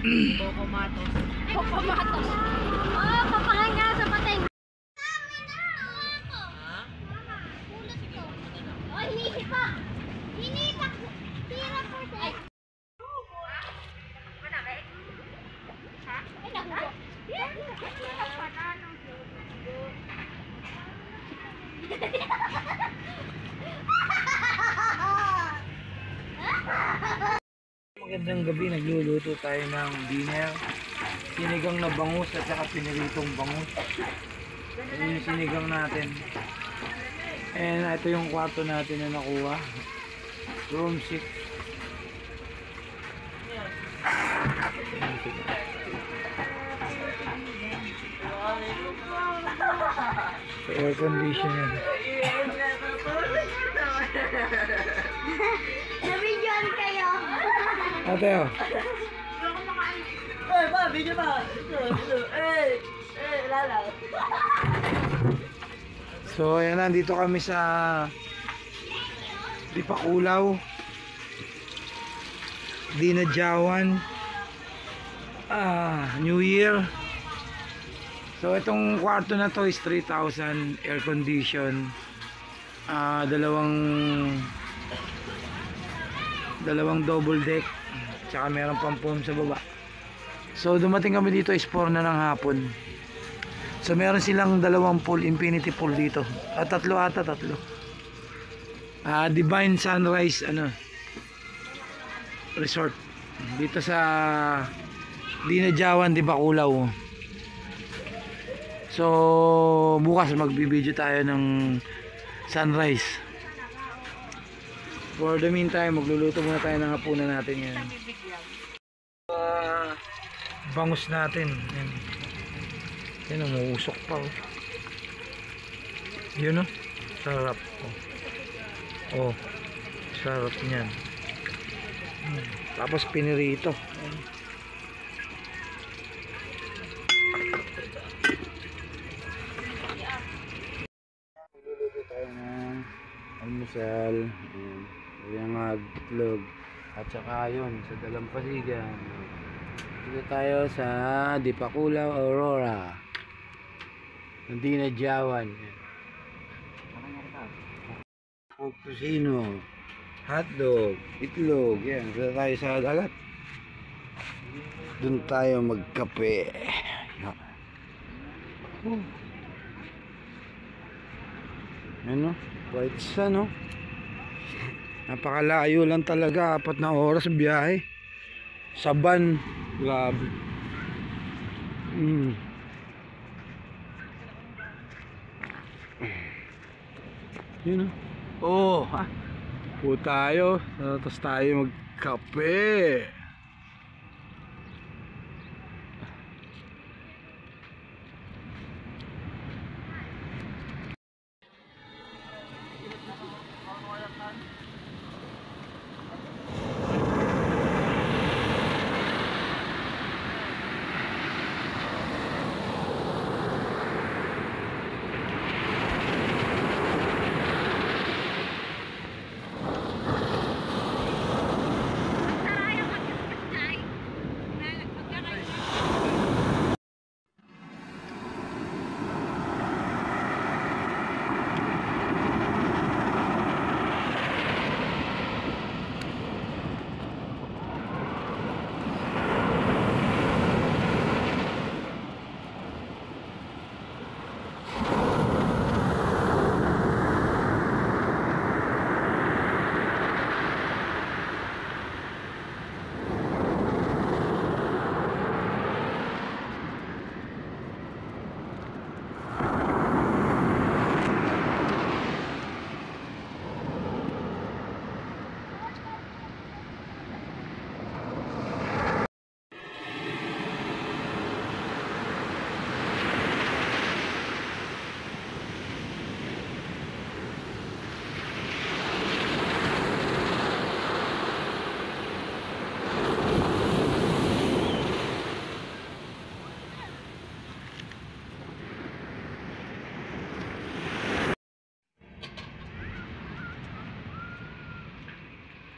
Cocomatos. Cocomatos. Oh, papakain ka sa pating. Oh, hinihipa. Hinihipa. Tira po siya. Ay. Magandang gabi, nagluluto tayo ng dinner. Sinigang na bangus at saka piniritong bangus. Ito yung sinigang natin. And ito yung kwarto natin na nakuha. Room 6. Air conditioner. Nabidyoan kayo. Ate oh. Eh, ba, video ba? Lala. So ayan, nandito kami sa Dipakulaw, Dinadjawan, New Year. So itong kwarto na to is 3,000, air condition, dalawang double deck, tsaka meron pang foam sa baba. So dumating kami dito is 4 na ng hapon. So meron silang dalawang pool, infinity pool dito. Tatlo. Divine Sunrise Resort dito sa Dinadjawan, Dipakulaw. So bukas magbibideo tayo ng sunrise. For the meantime, magluluto muna tayo ng hapunan natin yan. Bangus natin. Yan. Yan, umuusok pa oh. Yun oh. Sarap oh. Oh, sarap niyan. Tapos pinirito. Magluluto tayo ng almusal. Yung itlog. At saka yun, sa dalampasigan. Dito tayo sa Dipakulaw, Aurora. Dinadjawan. Pusino, hotdog, itlog. Yan, dito tayo sa dagat. Doon tayo magkape. Ano? White sun, no? Napakalayo lang talaga, 4 na oras biyahe. Saban, grabe. Yun oh. Po tayo, tapos tayo magkape.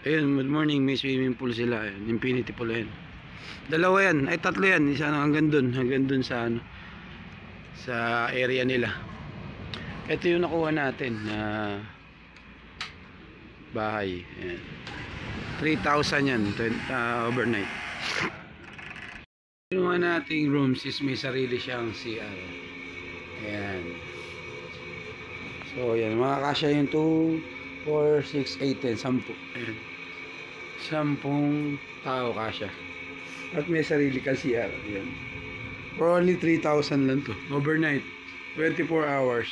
Ayun, good morning, may swimming pool sila, ayun, infinity pool ayun. Dalawa yan, ay tatlo yan, isa hanggang dun sa ano, sa area nila. Ito yung nakuha natin na bahay. Ayan. 3,000 yan, overnight. Yung mga nating rooms is may sarili siyang CR. Ayan. So yan, makakasya yung 2, 4, 6, 8, 10, 10. Ayan. 10 tao kasya. At may sarili kang CR. Ayan. For only 3,000 lang to. Overnight. 24 hours.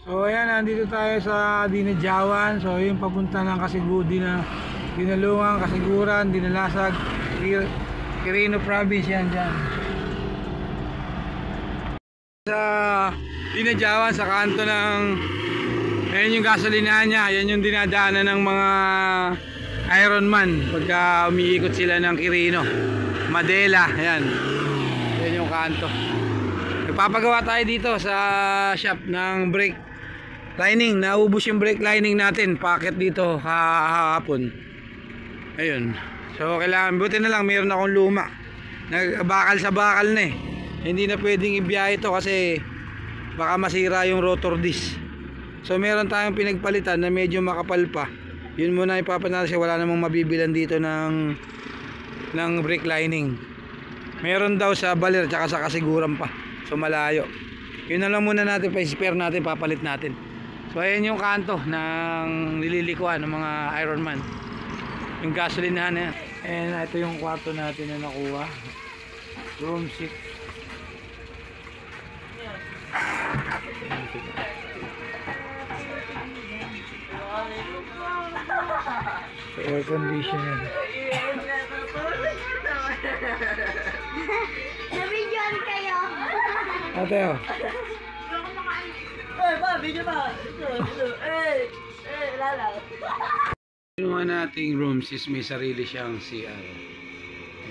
So ayan, nandito tayo sa Dinajawan. So yung papunta ng Kasigudi na Dinalungan, Kasiguran, Dinalasag, Quirino Province yan dyan. Sa Dinajawan, sa kanto ng, ayan yung gasolinahan niya, ayan yung dinadaanan ng mga Ironman pagka umiikot sila ng Quirino, Madela, ayan. Ayan yung kanto. Nagpapagawa tayo dito sa shop ng brake lining. Naubos yung brake lining natin, packet dito kahapon. Ayun. So kailangan, buti na lang meron akong luma. Nagbakal sa bakal na eh. Hindi na pwedeng ibiyahe ito kasi baka masira yung rotor disc. So meron tayong pinagpalitan na medyo makapal pa. Yun muna ipapanalo siya, wala namang mabibilan dito ng brake lining. Meron daw sa Baler tsaka sa Kasiguran pa. So malayo. Yun na lang muna natin, pa-spare natin, papalit natin. So ayan yung kanto ng nililikuan ng mga Ironman. Yung gasolinahan na yan. And ito yung kwarto natin na nakuha. Room 6. So, air conditioner. Nabidyoan kayo. Ate oh. Yung mga nating rooms is may sarili siyang CR.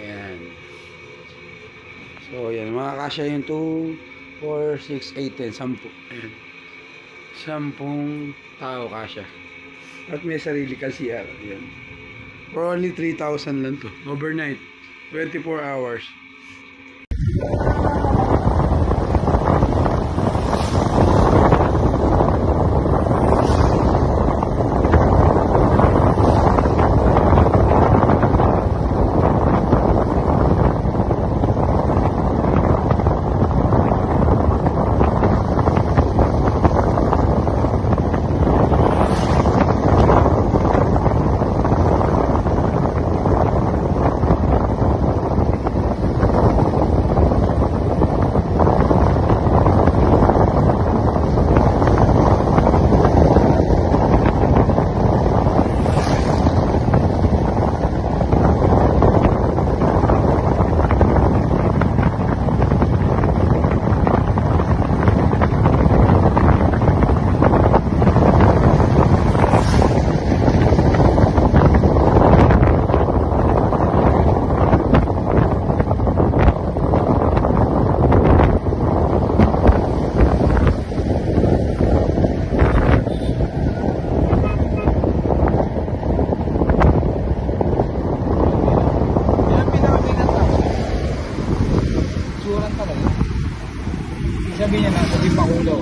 Ayan. So yan, makakasya yung 2, 4, 6, 8, 10, 10. Ayan. 10 tao kasya. At may sarili kang CR. Ayan. For only 3,000 lang to. Overnight. 24 hours. Sabi niya na, sabi pakulaw.